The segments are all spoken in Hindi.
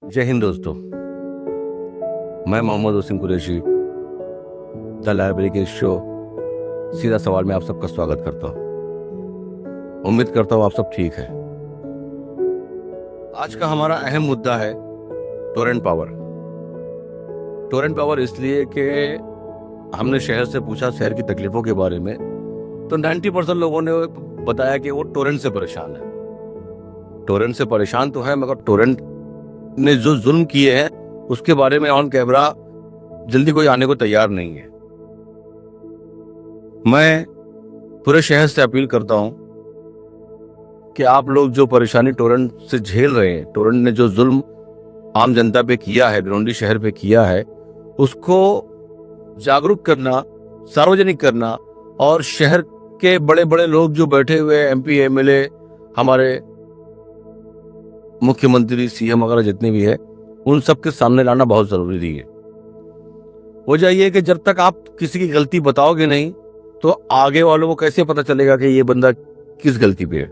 जय हिंद दोस्तों। मैं मोहम्मद वसीम कुरैशी द लाइब्रेरी के शो सीधा सवाल में आप सबका स्वागत करता हूँ। उम्मीद करता हूँ आप सब ठीक है। आज का हमारा अहम मुद्दा है टोरेंट पावर। टोरेंट पावर इसलिए कि हमने शहर से पूछा शहर की तकलीफों के बारे में, तो 90% लोगों ने बताया कि वो टोरेंट से परेशान है। टोरेंट से परेशान तो है, मगर टोरेंट ने जो जुल्म किए हैं उसके बारे में ऑन कैमरा जल्दी कोई आने को तैयार नहीं है। मैं पूरे शहर से अपील करता हूं कि आप लोग जो परेशानी टोरेंट से झेल रहे हैं, टोरेंट ने जो जुल्म आम जनता पे किया है, भिवंडी शहर पे किया है, उसको जागरूक करना, सार्वजनिक करना, और शहर के बड़े बड़े लोग जो बैठे हुए एमपी एमएलए, हमारे मुख्यमंत्री, सीएम वगैरह जितने भी है, उन सब के सामने लाना बहुत जरूरी है। वजह यह है कि जब तक आप किसी की गलती बताओगे नहीं तो आगे वालों को कैसे पता चलेगा कि ये बंदा किस गलती पे है।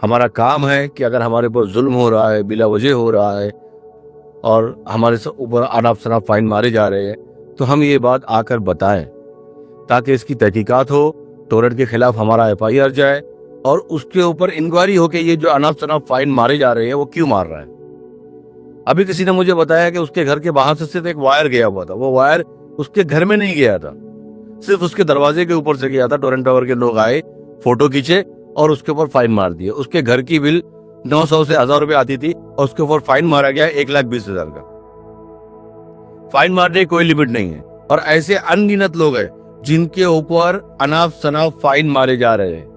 हमारा काम है कि अगर हमारे ऊपर जुल्म हो रहा है, बिला वजह हो रहा है, और हमारे ऊपर अनाप शनाप फाइन मारे जा रहे हैं, तो हम ये बात आकर बताएं ताकि इसकी तहकीकात हो, टोरेंट के खिलाफ हमारा एफआईआर जाए और उसके ऊपर इंक्वायरी हो कि ये जो अनाप शनाप फाइन मारे जा रहे हैं वो क्यों मार रहा है। अभी किसी ने मुझे बताया कि उसके घर के बाहर से सिर्फ एक वायर गया हुआ था। वो वायर उसके घर में नहीं गया था, सिर्फ उसके दरवाजे के ऊपर से गया था। टोरेंट टावर के लोग आए, फोटो खींचे और उसके ऊपर फाइन मार दिए। उसके घर की बिल 900 से 1000 रुपए आती थी और उसके ऊपर फाइन मारा गया 1,20,000 का। फाइन मारने की कोई लिमिट नहीं है। और ऐसे अनगिनत लोग हैं जिनके ऊपर अनाप शनाप फाइन मारे जा रहे हैं।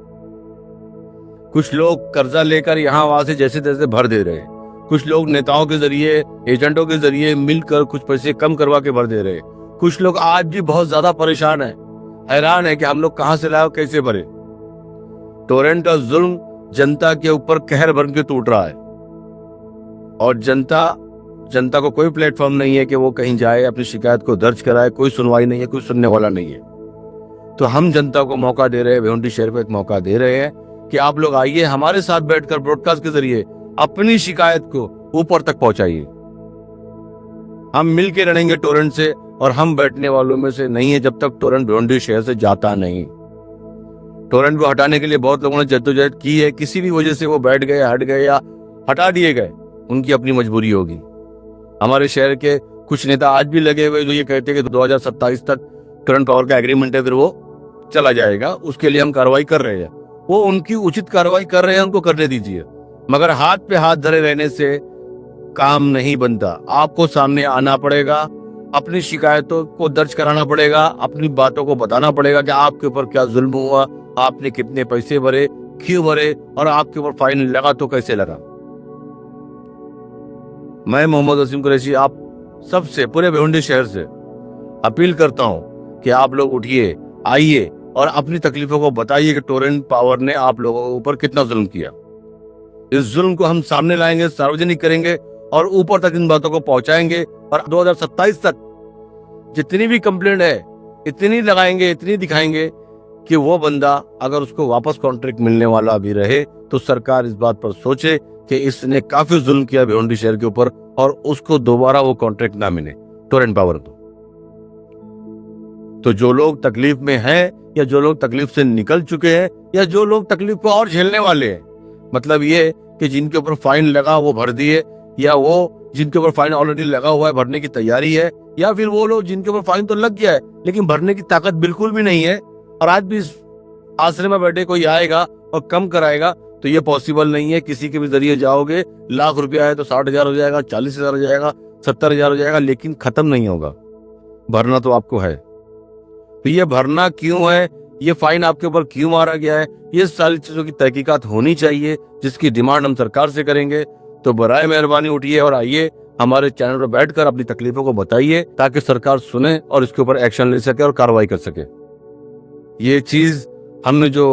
कुछ लोग कर्जा लेकर यहाँ वहां से जैसे तैसे भर दे रहे हैं, कुछ लोग नेताओं के जरिए, एजेंटों के जरिए मिलकर कुछ पैसे कम करवा के भर दे रहे हैं। कुछ लोग आज भी बहुत ज्यादा परेशान है, हैरान है कि हम लोग कहां से लाए, कैसे भरे। टोरेंट का जुल्म जनता के ऊपर कहर बन के टूट रहा है और जनता को कोई प्लेटफॉर्म नहीं है कि वो कहीं जाए, अपनी शिकायत को दर्ज कराए। कोई सुनवाई नहीं है, कोई सुनने वाला नहीं है। तो हम जनता को मौका दे रहे हैं, भिवंडी शहर को एक मौका दे रहे हैं कि आप लोग आइए, हमारे साथ बैठकर ब्रॉडकास्ट के जरिए अपनी शिकायत को ऊपर तक पहुंचाइए। हम मिलके लड़ेंगे टोरेंट से, और हम बैठने वालों में से नहीं है जब तक टोरेंट भिवंडी शहर से जाता नहीं। टोरेंट को हटाने के लिए बहुत लोगों ने जद्दोजहद की है, किसी भी वजह से वो बैठ गए, हट गए या हटा दिए गए, उनकी अपनी मजबूरी होगी। हमारे शहर के कुछ नेता आज भी लगे हुए जो ये कहते हैं कि 2027 तक टोरेंट पावर का एग्रीमेंट है, फिर वो चला जाएगा, उसके लिए हम कार्रवाई कर रहे हैं। वो उनकी उचित कार्रवाई कर रहे हैं, उनको करने दीजिए, मगर हाथ पे हाथ धरे रहने से काम नहीं बनता। आपको सामने आना पड़ेगा, अपनी शिकायतों को दर्ज कराना पड़ेगा, अपनी बातों को बताना पड़ेगा कि आपके ऊपर क्या जुल्म हुआ, आपने कितने पैसे भरे, क्यों भरे, और आपके ऊपर फाइन लगा तो कैसे लगा। मैं मोहम्मद वसीम कुरैशी आप सबसे, पूरे भिवंडी शहर से अपील करता हूं कि आप लोग उठिए, आइए और अपनी तकलीफों को बताइए कि टोरेंट पावर ने आप लोगों के ऊपर कितना जुल्म किया। इस जुल्म को हम सामने लाएंगे, सार्वजनिक करेंगे और ऊपर तक इन बातों को पहुंचाएंगे। और 2027 तक जितनी भी कंप्लेंट है इतनी लगाएंगे, इतनी दिखाएंगे कि वो बंदा, अगर उसको वापस कॉन्ट्रैक्ट मिलने वाला भी रहे, तो सरकार इस बात पर सोचे कि इसने काफी जुल्म किया भिवंडी शहर के ऊपर और उसको दोबारा वो कॉन्ट्रैक्ट ना मिले टोरेंट पावर को। तो जो लोग तकलीफ में हैं, या जो लोग तकलीफ से निकल चुके हैं, या जो लोग तकलीफ को और झेलने वाले हैं, मतलब ये कि जिनके ऊपर फाइन लगा वो भर दिए, या वो जिनके ऊपर फाइन ऑलरेडी लगा हुआ है, भरने की तैयारी है, या फिर वो लोग जिनके ऊपर फाइन तो लग गया है लेकिन भरने की ताकत बिल्कुल भी नहीं है, और आज भी इस आश्रय में बैठे कोई आएगा और कम कराएगा, तो ये पॉसिबल नहीं है। किसी के भी जरिए जाओगे, लाख रुपया है तो 60,000 हो जाएगा, 40,000 हो जाएगा, 70,000 हो जाएगा, लेकिन खत्म नहीं होगा। भरना तो आपको है। तो ये भरना क्यों है, ये फाइन आपके ऊपर क्यों मारा गया है, ये सारी चीजों की तहकीकात होनी चाहिए, जिसकी डिमांड हम सरकार से करेंगे। तो बराए मेहरबानी उठिए और आइए, हमारे चैनल पर बैठकर अपनी तकलीफों को बताइए ताकि सरकार सुने और इसके ऊपर एक्शन ले सके और कार्रवाई कर सके। ये चीज हमने जो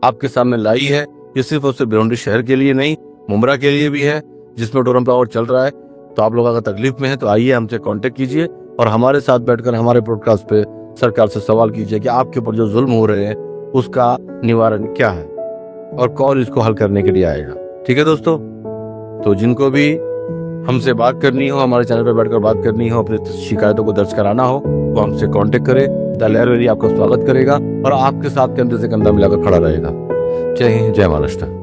आपके सामने लाई है, ये सिर्फ और सिर्फ भिवंडी शहर के लिए नहीं, मुमरा के लिए भी है, जिसमें टोरेंट पावर चल रहा है। तो आप लोग अगर तकलीफ में है तो आइए, हमसे कांटेक्ट कीजिए और हमारे साथ बैठकर हमारे पॉडकास्ट पे सरकार से सवाल कीजिए कि आपके ऊपर जो जुल्म हो रहे हैं उसका निवारण क्या है और कौन इसको हल करने के लिए आएगा। ठीक है दोस्तों, तो जिनको भी हमसे बात करनी हो, हमारे चैनल पर बैठकर बात करनी हो, अपनी शिकायतों को दर्ज कराना हो तो हमसे कांटेक्ट करें। द लाइब्रेरी आपका स्वागत करेगा और आपके साथ कंधे से कंधा मिलाकर खड़ा रहेगा। जय हिंद, जय महाराष्ट्र।